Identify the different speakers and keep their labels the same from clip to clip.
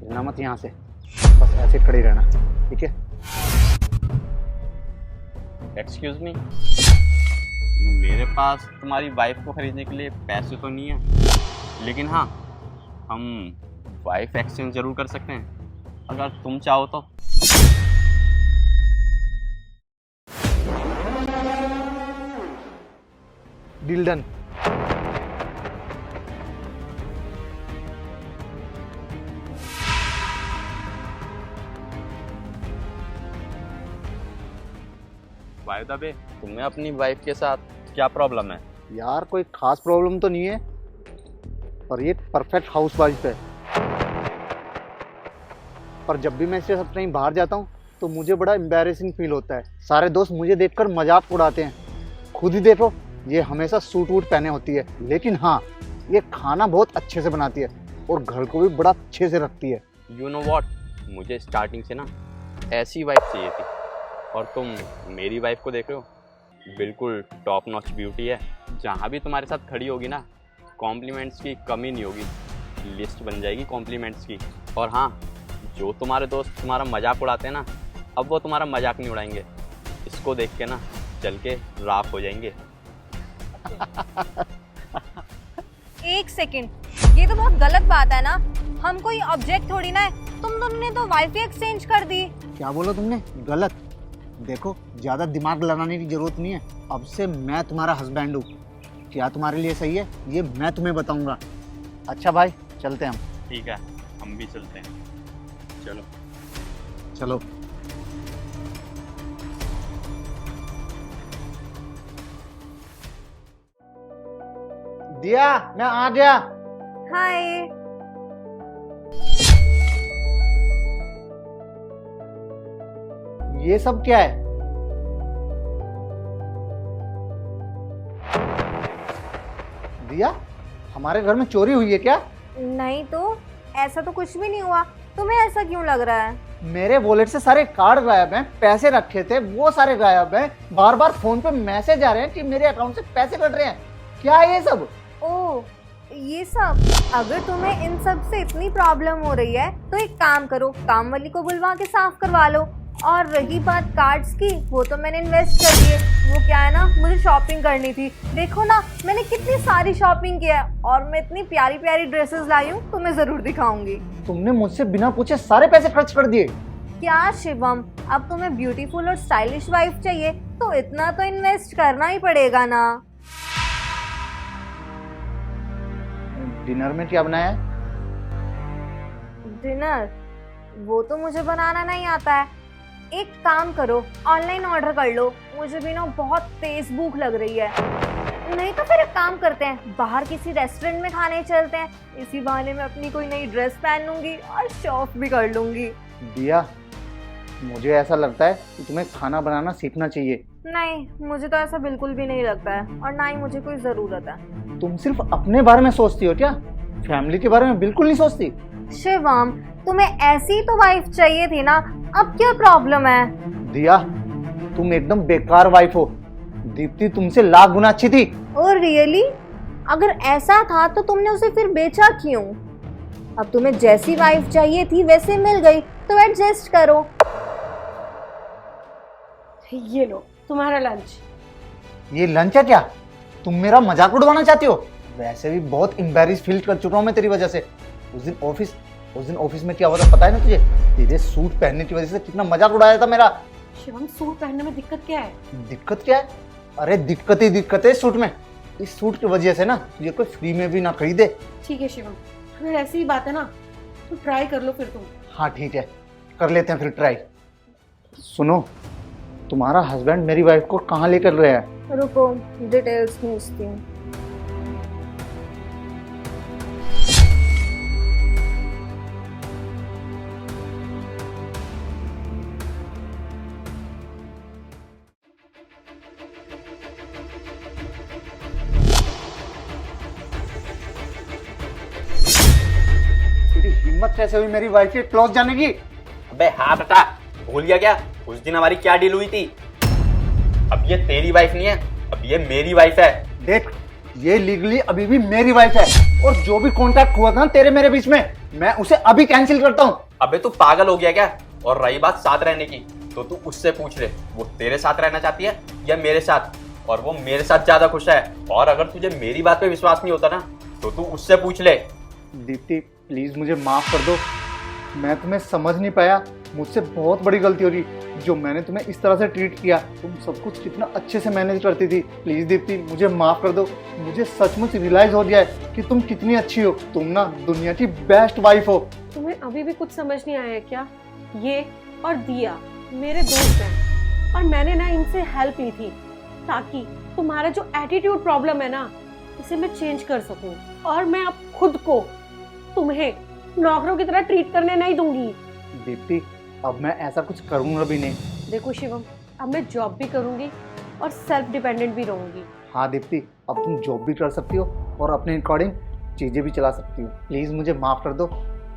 Speaker 1: हिलना मत यहाँ से, बस ऐसे खड़ी रहना, ठीक है?
Speaker 2: एक्सक्यूज मी, मेरे पास तुम्हारी वाइफ को खरीदने के लिए पैसे तो नहीं है, लेकिन हाँ, हम वाइफ एक्सचेंज जरूर कर सकते हैं अगर तुम चाहो तो।
Speaker 1: Deal done.
Speaker 2: By the way, तुम्हें अपनी वाइफ के साथ क्या प्रॉब्लम है?
Speaker 1: यार कोई खास प्रॉब्लम तो नहीं है, और ये परफेक्ट हाउस वाइफ है। पर जब भी मैं इसके साथ कहीं बाहर जाता हूँ तो मुझे बड़ा एम्बैरेसिंग फील होता है। सारे दोस्त मुझे देखकर मजाक उड़ाते हैं। खुद ही देखो, ये हमेशा सूट वूट पहने होती है, लेकिन हाँ, ये खाना बहुत अच्छे से बनाती है और घर को भी बड़ा अच्छे से रखती है।
Speaker 2: यू नो वॉट, मुझे स्टार्टिंग से ना ऐसी वाइफ चाहिए थी, और तुम मेरी वाइफ को देख रहे हो, बिल्कुल टॉप नॉच ब्यूटी है। जहाँ भी तुम्हारे साथ खड़ी होगी ना, कॉम्प्लीमेंट्स की कमी नहीं होगी, लिस्ट बन जाएगी कॉम्प्लीमेंट्स की। और हाँ, जो तुम्हारे दोस्त तुम्हारा मजाक उड़ाते हैं ना, अब वो तुम्हारा मजाक नहीं उड़ाएंगे, इसको देख के ना चल के राख हो जाएंगे।
Speaker 3: एक सेकंड, ये तो बहुत गलत बात है ना। हम कोई ऑब्जेक्ट थोड़ी ना है। तुमने तो वाइफ एक्सचेंज कर दी।
Speaker 1: क्या बोला तुमने? गलत? देखो, ज्यादा दिमाग लगाने की जरूरत नहीं है। अब से मैं तुम्हारा हस्बैंड हूँ। क्या तुम्हारे लिए सही है ये मैं तुम्हें बताऊंगा। अच्छा भाई, चलते हैं हम।
Speaker 2: ठीक है, हम भी चलते हैं, चलो।
Speaker 1: चलो। दिया, मैं आ गया।
Speaker 3: हाय।
Speaker 1: ये सब क्या है? दिया, हमारे घर में चोरी हुई है क्या?
Speaker 3: नहीं तो, ऐसा तो कुछ भी नहीं हुआ। तुम्हें ऐसा क्यों लग रहा है?
Speaker 1: मेरे वॉलेट से सारे कार्ड गायब हैं, पैसे रखे थे वो सारे गायब हैं, बार बार फोन पे मैसेज आ रहे हैं कि मेरे अकाउंट से पैसे कट रहे हैं। क्या है ये सब?
Speaker 3: ओह, ये सब? अगर तुम्हें इन सब से इतनी प्रॉब्लम हो रही है तो एक काम करो, काम वाली को बुलवा के साफ करवा लो। और रही बात कार्ड्स की, वो तो मैंने इन्वेस्ट कर दिए। वो क्या है ना, मुझे शॉपिंग करनी थी। देखो ना, मैंने कितनी सारी शॉपिंग किया है, और मैं इतनी प्यारी प्यारी ड्रेसेस लाई हूँ, तो मैं जरूर दिखाऊंगी।
Speaker 1: तुमने मुझसे बिना पूछे सारे पैसे खर्च कर दिए।
Speaker 3: क्या शिवम, अब तुम्हें ब्यूटीफुल और स्टाइलिश वाइफ चाहिए तो इतना तो इन्वेस्ट करना ही पड़ेगा ना।
Speaker 1: डिनर में क्या बनाया है?
Speaker 3: डिनर? वो तो मुझे बनाना नहीं आता है। एक काम करो, ऑनलाइन ऑर्डर कर लो। मुझे भी ना बहुत तेज भूख लग रही है। नहीं तो फिर एक काम करते हैं, बाहर किसी रेस्टोरेंट में खाने चलते हैं। इसी बहाने में अपनी कोई नई ड्रेस पहन लूंगी और शो ऑफ भी कर लूंगी।
Speaker 1: दिया, मुझे ऐसा लगता है कि तुम्हें खाना बनाना सीखना चाहिए।
Speaker 3: नहीं, मुझे तो ऐसा बिल्कुल भी नहीं लगता है, और ना ही मुझे कोई ज़रूरत है।
Speaker 1: तुम सिर्फ अपने बारे में सोचती हो क्या? फैमिली के बारे में बिल्कुल नहीं सोचती?
Speaker 3: शिवम, तुम्हें ऐसी तो वाइफ चाहिए थी ना, अब क्या प्रॉब्लम है?
Speaker 1: दिया, तुम एकदम बेकार वाइफ हो। दीप्ति तुमसे लाख गुना अच्छी थी।
Speaker 3: Oh really? अगर ऐसा था तो तुमने उसे फिर बेचा क्यों? अब तुम्हें जैसी वाइफ चाहिए थी वैसे मिल गई, तो एडजस्ट करो।
Speaker 4: ये लो तुम्हारा लंच।
Speaker 1: ये लंच है क्या? तुम मेरा मजाक उड़वाना चाहती हो? वैसे भी बहुत एम्बैरेस फील कर चुका हूँ मैं तेरी वजह से। उस दिन ऑफिस में क्या हुआ था पता है ना तुझे? तेरे सूट पहनने की वजह से कितना मजाक उड़ाया था मेरा।
Speaker 4: शिवम, सूट पहनने में दिक्कत क्या है?
Speaker 1: दिक्कत क्या है? अरे दिक्कत है इस सूट में। इस सूट की वजह से ना तुझे कोई फ्री में भी ना खरीदे।
Speaker 4: ठीक है शिवम, अगर ऐसी ही बात है ना तो ट्राई कर लो फिर तुम।
Speaker 1: हाँ ठीक है, कर लेते हैं फिर ट्राई। सुनो, तुम्हारा हस्बैंड मेरी वाइफ को कहाँ लेकर गया है?
Speaker 3: रुको, डिटेल्स पूछती हूँ।
Speaker 1: तेरी हिम्मत कैसे हुई मेरी वाइफ के क्लोज जाने की?
Speaker 2: अबे हाँ बेटा, भूल गया क्या उस दिन हमारी क्या डील हुई थी? अब ये तेरी वाइफ नहीं है, अब ये मेरी वाइफ है।
Speaker 1: देख, ये लीगली अभी भी मेरी वाइफ है, और जो भी कॉन्टैक्ट हुआ था ना तेरे मेरे बीच में, मैं उसे अभी कैंसिल करता हूँ।
Speaker 2: अबे तू पागल हो गया क्या? और रही बात साथ रहने की, तो तू उससे पूछ ले, वो तेरे साथ रहना चाहती है या मेरे साथ, और वो मेरे साथ ज्यादा खुश है। और अगर तुझे मेरी बात पे विश्वास नहीं होता ना, तो तू उससे पूछ ले।
Speaker 1: दीप्ति प्लीज मुझे माफ कर दो, मैं तुम्हें समझ नहीं पाया, मुझसे बहुत बड़ी गलती हो रही जो मैंने तुम्हें इस तरह से ट्रीट किया। तुम सब कुछ कितना अच्छे से मैनेज करती थी। प्लीज दीप्ति मुझे माफ कर दो, मुझे सचमुच रियलाइज हो गया है कि तुम कितनी अच्छी हो, तुम ना दुनिया की बेस्ट वाइफ हो।
Speaker 4: तुम्हें अभी भी कुछ समझ नहीं आया है क्या? ये और दिया मेरे दोस्त हैं, और मैंने ना इनसे हेल्प ली थी ताकि तुम्हारा जो एटीट्यूड प्रॉब्लम है ना, इसे मैं चेंज कर सकूं। और मैं अब खुद को तुम्हें नौकरों की तरह ट्रीट करने नहीं दूंगी।
Speaker 1: दीप्ति अब मैं ऐसा कुछ करूंगा भी नहीं।
Speaker 4: देखो शिवम, अब मैं जॉब भी करूंगी और सेल्फ डिपेंडेंट भी रहूंगी।
Speaker 1: हाँ दीप्ति, अब तुम जॉब भी कर सकती हो और अपने अकॉर्डिंग चीज़ें भी चला सकती हो। प्लीज़ मुझे माफ़ कर दो,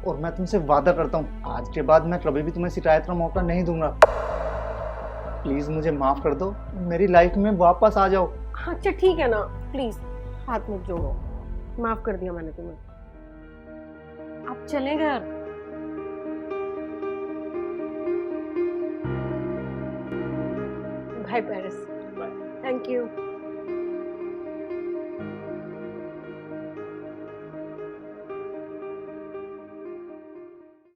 Speaker 1: और मैं तुमसे वादा करता हूँ आज के बाद मैं कभी भी तुम्हें शिकायत का मौका नहीं दूंगा। प्लीज़ मुझे माफ़ कर दो, मेरी लाइफ में वापस आ जाओ।
Speaker 4: अच्छा ठीक है ना, प्लीज हाथ मत जोड़ो, माफ कर दिया मैंने तुम्हें। आप चलें घर। Bye Paris. Thank you.